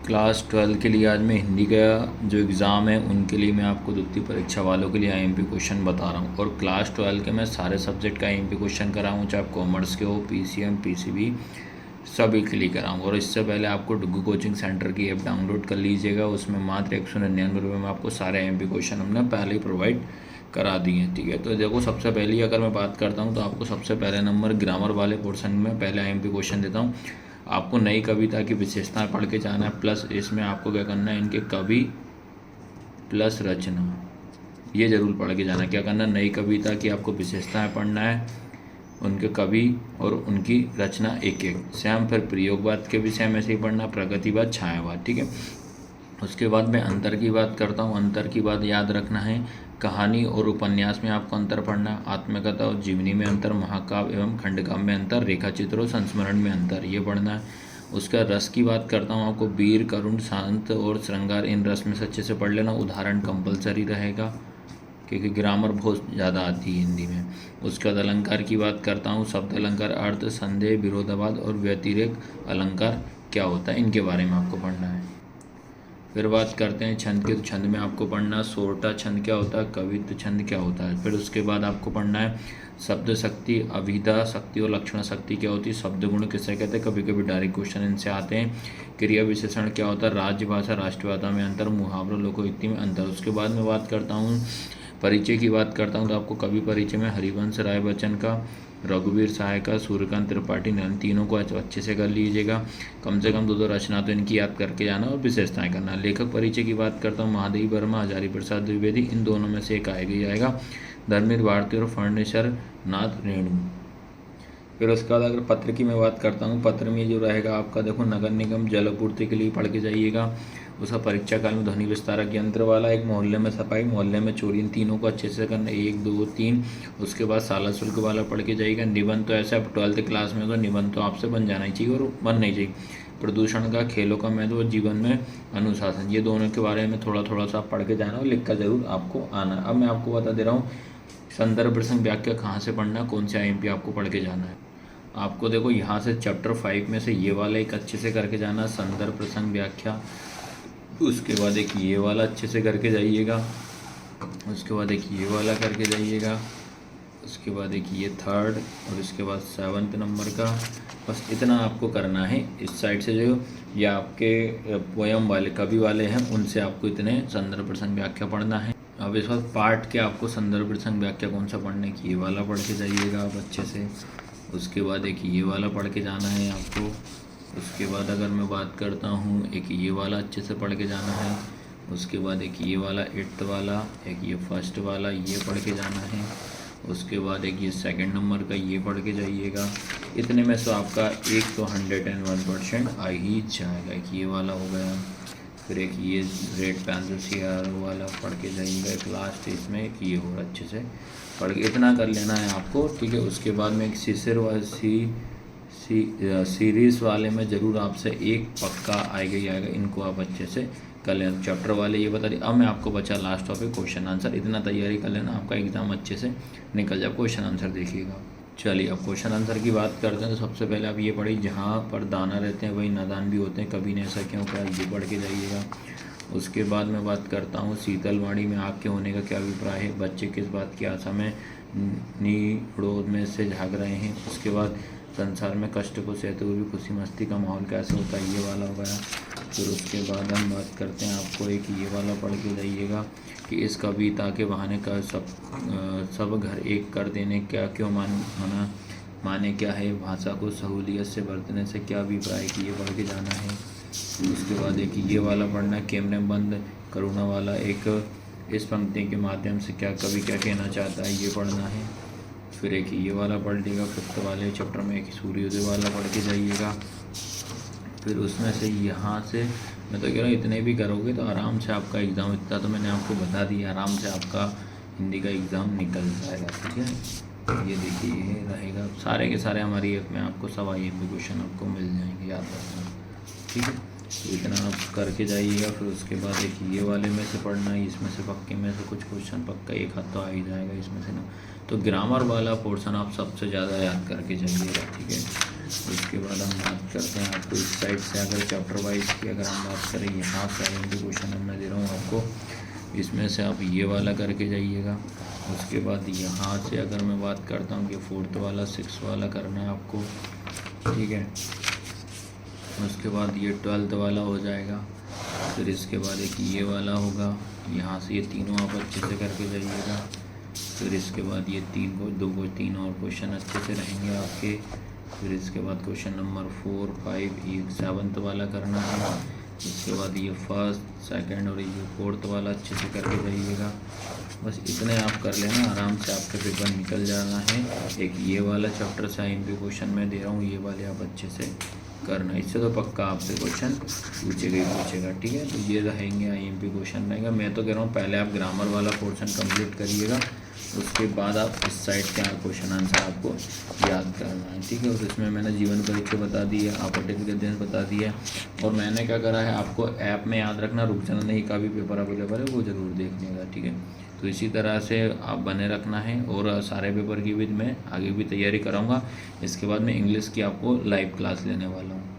Class 12 के लिए आज मैं हिंदी का जो एग्ज़ाम है उनके लिए मैं आपको द्वितीय परीक्षा वालों के लिए आईएमपी क्वेश्चन बता रहा हूँ। और क्लास 12 के मैं सारे सब्जेक्ट का आईएमपी क्वेश्चन कराऊँ, चाहे आप कॉमर्स के हो, पीसीएम, पीसीबी, सभी के लिए कराऊँ। और इससे पहले आपको डुग्गू कोचिंग सेंटर की ऐप डाउनलोड कर लीजिएगा। उसमें मात्र 199 रुपये में आपको सारे आईएमपी क्वेश्चन हमने पहले ही प्रोवाइड करा दिए हैं। ठीक है, तो देखो सबसे पहले अगर मैं बात करता हूँ तो आपको सबसे पहले नंबर ग्रामर वाले पोर्शन में पहले आईएमपी क्वेश्चन देता हूँ। आपको नई कविता की विशेषताएं पढ़ के जाना है, प्लस इसमें आपको क्या करना है, इनके कवि प्लस रचना, ये जरूर पढ़ के जाना। क्या करना है, नई कविता की आपको विशेषताएं पढ़ना है, उनके कवि और उनकी रचना एक एक। सेम फिर प्रयोगवाद के भी सेम ऐसे ही पढ़ना, प्रगतिवाद, छायावाद। ठीक है, उसके बाद मैं अंतर की बात करता हूँ। अंतर की बात याद रखना है, कहानी और उपन्यास में आपको अंतर पढ़ना है, आत्मकथा और जीवनी में अंतर, महाकाव्य एवं खंडकाव्य में अंतर, रेखाचित्र और संस्मरण में अंतर, ये पढ़ना है। उसका रस की बात करता हूँ, आपको वीर, करुण, शांत और श्रृंगार, इन रस में से अच्छे से पढ़ लेना। उदाहरण कंपलसरी रहेगा क्योंकि ग्रामर बहुत ज़्यादा आती है हिंदी में। उसके बाद अलंकार की बात करता हूँ, शब्द अलंकार, अर्थ, संदेह, विरोधाभास और व्यतिरेक अलंकार क्या होता है, इनके बारे में आपको पढ़ना है। फिर बात करते हैं छंद की, तो छंद में आपको पढ़ना सोरठा छंद क्या होता है, कवित्व छंद क्या होता है। फिर उसके बाद आपको पढ़ना है शब्द शक्ति, अभिधा शक्ति और लक्षण शक्ति क्या होती है, शब्द गुण किसे कहते हैं, कभी कभी डायरेक्ट क्वेश्चन इनसे आते हैं। क्रिया विशेषण क्या होता है, राजभाषा राष्ट्रभाषा में अंतर, मुहावरा लोकोक्ति में अंतर। उसके बाद मैं बात करता हूँ परिचय की बात करता हूँ, तो आपको कवि परिचय में हरिवंश राय बच्चन का, रघुवीर सहाय का, सूर्यकांत त्रिपाठी, तीनों को अच्छे से कर लीजिएगा। कम से कम दो रचना तो इनकी याद करके जाना और विशेषताएं करना। लेखक परिचय की बात करता हूँ, महादेवी वर्मा, हजारी प्रसाद द्विवेदी, इन दोनों में से एक आएगा ही आएगा, धर्मेंद्र भारती और फर्नीचर नाथ रेणु। फिर उसके बाद अगर पत्र की मैं बात करता हूँ, पत्र में जो रहेगा आपका देखो, नगर निगम जल आपूर्ति के लिए पढ़ के जाइएगा। उसका परीक्षा काल में ध्वनि विस्तारक यंत्र वाला, एक मोहल्ले में सफाई, मोहल्ले में चोरी, इन तीनों को अच्छे से करना, 1 2 3। उसके बाद शाला शुल्क वाला पढ़ के जाइएगा। निबंध तो ऐसे आप 12th क्लास में हो तो निबंध तो आपसे बन जाना ही चाहिए और बनना ही चाहिए। प्रदूषण का, खेलों का महत्व और जीवन में अनुशासन, ये दोनों के बारे में थोड़ा थोड़ा सा पढ़ के जाना और लिख कर जरूर आपको आना। अब मैं आपको बता दे रहा हूँ संदर्भ प्रसंग व्याख्या कहाँ से पढ़ना, कौन से आईएमपी आपको पढ़ के जाना है। आपको देखो यहाँ से चैप्टर 5 में से ये वाला एक अच्छे से करके जाना, संदर्भ प्रसंग व्याख्या। उसके बाद एक ये वाला अच्छे से करके जाइएगा। उसके बाद एक ये वाला करके जाइएगा। उसके बाद एक ये 3rd और इसके बाद 7th नंबर का। बस इतना आपको करना है। इस साइड से जो या आपके पोयम वाले, कवि वाले हैं, उनसे आपको इतने संदर्भ प्रसंग व्याख्या पढ़ना है। अब इस वक्त पार्ट के आपको संदर्भ प्रसंग व्याख्या कौन सा पढ़ने की, ये वाला पढ़ के जाइएगा आप अच्छे से। उसके बाद एक ये वाला पढ़ के जाना है आपको। उसके बाद अगर मैं बात करता हूँ, एक ये वाला अच्छे से पढ़ के जाना है। उसके बाद एक ये वाला 8th वाला, एक ये 1st वाला, ये पढ़ के जाना है। उसके बाद एक ये 2nd नंबर का, ये पढ़ के जाइएगा। इतने में से आपका एक तो 101% आ ही जाएगा। एक ये वाला हो गया, फिर एक ये रेड पेंसिल CR वाला पढ़ के जाइएगा। एक लास्ट इसमें एक ये हो अच्छे से पढ़ के, इतना कर लेना है आपको। ठीक है, उसके बाद में एक सीरीज़ वाले में ज़रूर आपसे एक पक्का आएगा ही आएगा, इनको आप अच्छे से कर लेना। चैप्टर वाले ये बता दिए। अब मैं आपको बचा लास्ट टॉपिक क्वेश्चन आंसर, इतना तैयारी कर लेना, आपका एग्ज़ाम अच्छे से निकल जाए। क्वेश्चन आंसर देखिएगा। चलिए अब क्वेश्चन आंसर की बात करते हैं। तो सबसे पहले आप ये पढ़िए, जहाँ पर दाना रहते हैं वही नादान भी होते हैं, कभी ने ऐसा क्यों कहा, ये पढ़ के जाइएगा। उसके बाद मैं बात करता हूँ शीतलवाणी में आग के होने का क्या अभिप्राय है, बच्चे किस बात की आशा में नीड़ों में से झाग रहे हैं। उसके बाद संसार में कष्ट को सहते हुए भी खुशी मस्ती का माहौल कैसे होता है, ये वाला हो गया। फिर उसके बाद हम बात करते हैं, आपको एक ये वाला पढ़ के जाइएगा कि इस कविता के बहाने का सब घर एक कर देने क्या क्यों माने क्या है, भाषा को सहूलियत से बरतने से क्या अभिप्राय की, ये पढ़ के जाना है। उसके बाद एक ये वाला पढ़ना, कैमरे बंद करुणा वाला, एक इस पंक्ति के माध्यम से क्या कवि क्या कहना चाहता है, ये पढ़ना है। फिर एक ये वाला पढ़ लीजिएगा। 5th वाले चैप्टर में एक सूर्योदय वाला पढ़ के जाइएगा। फिर उसमें से यहाँ से मैं तो कह रहा हूँ इतने भी करोगे तो आराम से आपका एग्ज़ाम, इतना तो मैंने आपको बता दिया, आराम से आपका हिंदी का एग्ज़ाम निकल जाएगा। ठीक है, ये देखिए ये रहेगा, सारे के सारे हमारी ऐप में आपको सब आईएमपी क्वेश्चन आपको मिल जाएंगे, याद रखना। ठीक है, तो इतना आप करके जाइएगा। फिर उसके बाद एक ये वाले में से पढ़ना है, इसमें से पक्के में से कुछ क्वेश्चन पक्का एक हाथ तो आ ही जाएगा इसमें से ना। तो ग्रामर वाला पोर्शन आप सबसे ज़्यादा याद करके जाइएगा। ठीक है, उसके बाद हम बात करते हैं आपको इस साइड से, अगर चैप्टर वाइज की अगर हम बात करें, यहाँ से IMP क्वेश्चन मैं दे रहा हूँ आपको, इसमें से आप ये वाला करके जाइएगा। उसके बाद यहाँ से अगर मैं बात करता हूँ कि 4th वाला 6th वाला करना है आपको, ठीक है। उसके बाद ये 12th वाला हो जाएगा, फिर इसके बाद एक ये वाला होगा, यहाँ से ये तीनों आप अच्छे से करके जाइएगा। फिर इसके बाद ये 3 और क्वेश्चन अच्छे से रहेंगे आपके। फिर इसके बाद क्वेश्चन नंबर 4, 5, एक 7th वाला करना है। इसके बाद ये 1st, 2nd और ये 4th वाला अच्छे से करके जाइएगा। बस इतने आप कर लेना, आराम से आपका पेपर निकल जाना है। एक ये वाला चैप्टर से IMP क्वेश्चन मैं दे रहा हूँ, ये वाले आप अच्छे से करना, इससे तो पक्का आपसे क्वेश्चन पूछेगा ही पूछेगा, ठीक है। तो ये रहेंगे IMP क्वेश्चन रहेगा। मैं तो कह रहा हूँ पहले आप ग्रामर वाला पोर्शन कंप्लीट करिएगा, उसके बाद आप इस साइड के क्वेश्चन आंसर आपको याद करना है, ठीक है। और इसमें मैंने जीवन परीक्षा बता दी है, आपत्तिक अध्ययन बता दिया है, और मैंने क्या करा है आपको ऐप में याद रखना, रुक जाना नहीं का भी पेपर अवेलेबल है वो ज़रूर देखने का, ठीक है। तो इसी तरह से आप बने रखना है, और सारे पेपर की भी मैं आगे भी तैयारी कराऊंगा। इसके बाद मैं इंग्लिश की आपको लाइव क्लास लेने वाला हूँ।